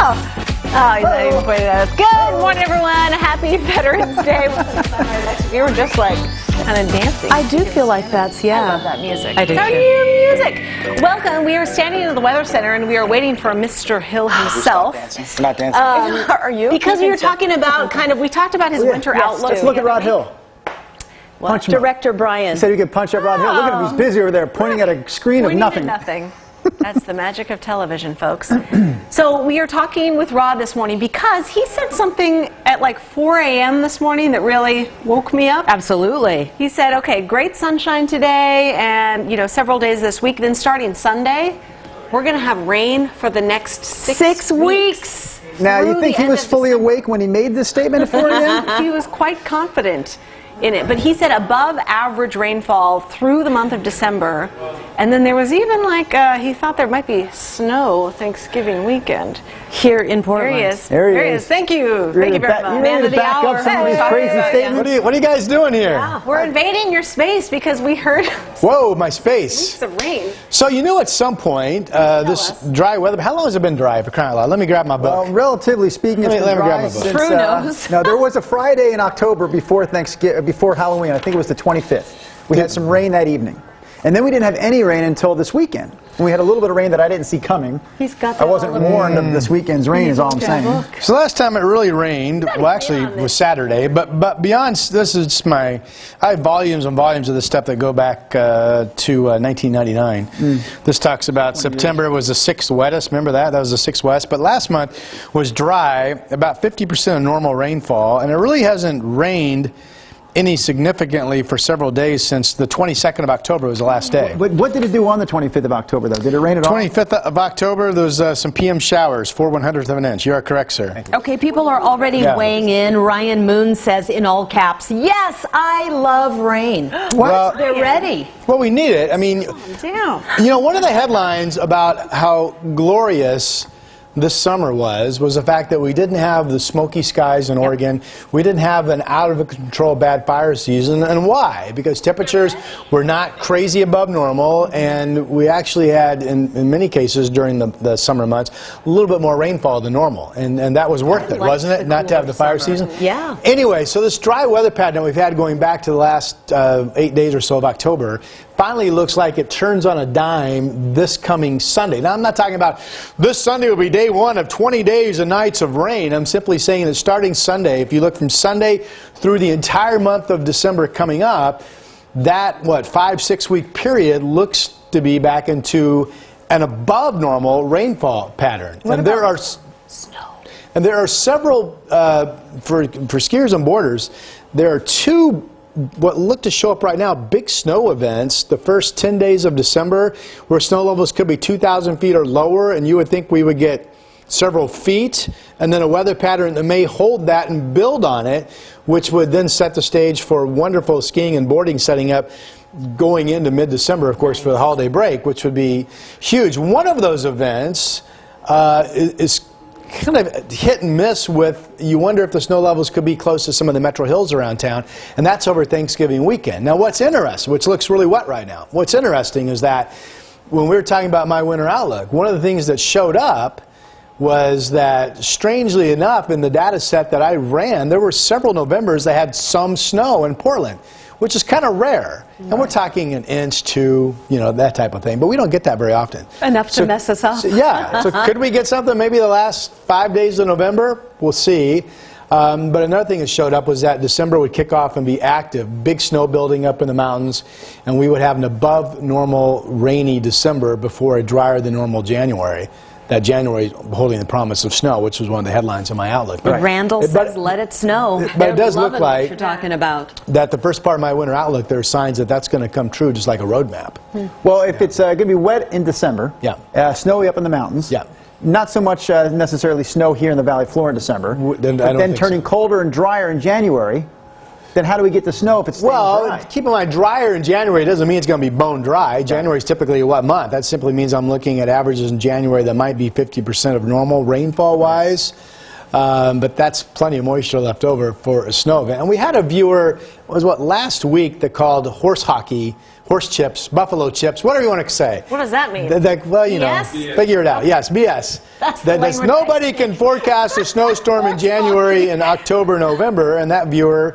Oh, he's not even pointing at us. Good morning, everyone. Happy Veterans Day. We were just like kind of dancing. I do feel like that's, yeah. I love that music. I do It's our too. new music. Welcome. We are standing in the Weather Center and we are waiting for Mr. Hill himself. We're not dancing. Are you? Because we were talking about we talked about his winter outlook. Let's look at Rod Hill. Punch him up. Director Brian. He said you could punch up Rod Hill. Look at him. He's busy over there pointing at a screen of nothing. Nothing. That's the magic of television, folks. So we are talking with Rod this morning because he said something at like 4 a.m. this morning that really woke me up. Absolutely. He said, okay, great sunshine today and, several days this week. Then starting Sunday, we're going to have rain for the next six weeks. Now, you think he was fully awake when he made this statement at 4 a.m.? He was quite confident in it, but he said above average rainfall through the month of December, and then there was even he thought there might be snow Thanksgiving weekend Here in Portland. There he is. There he There he is. is. Thank you. Ready Thank you to very back- much. you ready to back up some of these crazy statements? What are you guys doing here? Yeah, we're invading your space because we heard Whoa, my space. some rain. So you knew at some point this us. dry weather. How long has it been dry for crying out loud? Let me grab my book. Well, relatively speaking, it's Let me been grab dry my book. since, True knows. no, there was a Friday in October before Halloween. I think it was the 25th. We had some rain that evening. And then we didn't have any rain until this weekend. And we had a little bit of rain that I didn't see coming. He's got I that wasn't all over. warned of this weekend's rain, is all I'm saying. So last time it really rained, well, actually it was Saturday, but beyond this is just I have volumes and volumes of this stuff that go back to 1999. This talks about September was the 6th wettest. Remember that? That was the 6th wettest. But last month was dry, about 50% of normal rainfall, and it really hasn't rained any significantly for several days since the 22nd of October was the last day. But what did it do on the 25th of October, though? Did it rain at all? 25th of October, there was some PM showers, 4/100th of an inch. You are correct, sir. Okay, people are already Yeah. weighing in. Ryan Moon says in all caps, yes, I love rain. Well, They're ready. well, we need it. I mean, Down. one of the headlines about how glorious this summer was the fact that we didn't have the smoky skies in Oregon. We didn't have an out-of-control bad fire season. And why? Because temperatures were not crazy above normal, and we actually had, in many cases during the summer months, a little bit more rainfall than normal. And that was worth it, wasn't it, not to have the fire season? Yeah. Anyway, so this dry weather pattern that we've had going back to the last 8 days or so of October finally looks like it turns on a dime this coming Sunday. Now, I'm not talking about this Sunday will be day one of 20 days and nights of rain. I'm simply saying that starting Sunday, if you look from Sunday through the entire month of December coming up, that, 5-6 week period looks to be back into an above normal rainfall pattern. And there are several, for skiers and boarders, there are two what look to show up right now, big snow events the first 10 days of December where snow levels could be 2,000 feet or lower, and you would think we would get several feet, and then a weather pattern that may hold that and build on it, which would then set the stage for wonderful skiing and boarding setting up going into mid-December, of course, for the holiday break, which would be huge. One of those events is kind of hit and miss with, you wonder if the snow levels could be close to some of the metro hills around town, and that's over Thanksgiving weekend. Now, what's interesting, which looks really wet right now, what's interesting is that when we were talking about my winter outlook, one of the things that showed up was that, strangely enough, in the data set that I ran, there were several Novembers that had some snow in Portland, which is kind of rare. And we're talking an inch to, that type of thing. But we don't get that very often. Enough to mess us up. So could we get something maybe the last 5 days of November? We'll see. But another thing that showed up was that December would kick off and be active. Big snow building up in the mountains. And we would have an above normal rainy December before a drier than normal January. That January holding the promise of snow, which was one of the headlines in my outlook. But Randall says, let it snow. But it does look Loving like what you're talking about. that the first part of my winter outlook, there are signs that that's going to come true, just like a roadmap. Well, if it's going to be wet in December, snowy up in the mountains, not so much necessarily snow here in the Valley floor in December, but then turning colder and drier in January, then how do we get the snow if it's staying dry? Keep in mind, drier in January doesn't mean it's going to be bone dry. January is typically a wet month. That simply means I'm looking at averages in January that might be 50% of normal rainfall-wise. but that's plenty of moisture left over for a snow event. And we had a viewer, last week, that called horse hockey, horse chips, buffalo chips, whatever you want to say. What does that mean? Well, you know, figure it out. Yes, BS. That's nobody can forecast a snowstorm in January and October, November, and that viewer